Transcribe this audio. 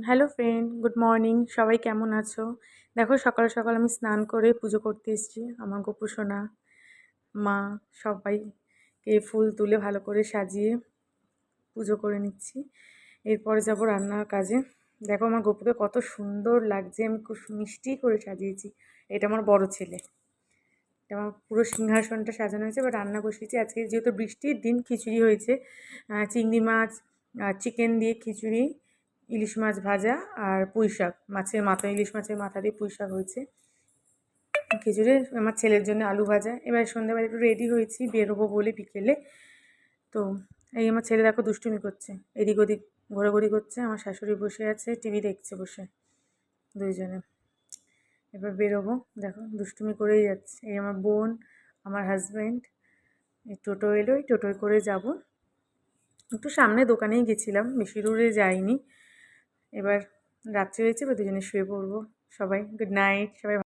Hello friend, good morning. সবাই কেমন আছো? দেখো সকাল সকাল আমি স্নান করে পুজো করতে এসেছি। আমার গোপু সোনা, মা, সবাইকে ফুল তুলে ভালো করে সাজিয়ে পুজো করে নিচ্ছি। এরপরে যাব রান্নার কাজে। দেখো আমার গোপুকে কত সুন্দর লাগছে, আমি খুব মিষ্টি করে সাজিয়েছি। এটা আমার বড় ছেলে। এটা আমার পুরো সিংহাসনটা সাজানো হয়েছে। এবার রান্না বসিয়েছি। আজকে যেহেতু বৃষ্টির দিন, খিচুড়ি হয়েছে। চিংড়ি মাছ আর চিকেন দিয়ে খিচুড়ি, ইলিশ মাছ ভাজা আর পুঁই শাক, মাছের মাথা, ইলিশ মাছের মাথা দিয়ে পুঁই শাক হয়েছে। খিচুড়ি, আমার ছেলের জন্য আলু ভাজা। এবার সন্ধ্যাবেলা একটু রেডি হয়েছি বেরোবো বলে বিকেলে। তো এই আমার ছেলে দেখো দুষ্টুমি করছে, এদিক ওদিক ঘোরাঘুরি করছে। আমার শাশুড়ি বসে আছে, টিভি দেখছে বসে দুইজনে। এবার বেরোবো, দেখো দুষ্টুমি করেই যাচ্ছে। এই আমার বোন, আমার হাজব্যান্ড, এই টোটো এলো, এই টোটোয় করে যাব। একটু সামনে দোকানেই গেছিলাম, বেশি দূরে যাইনি। এবার রাত্রি হয়েছে, এবার দুজনে শুয়ে পড়বো। সবাই গুড নাইট, সবাই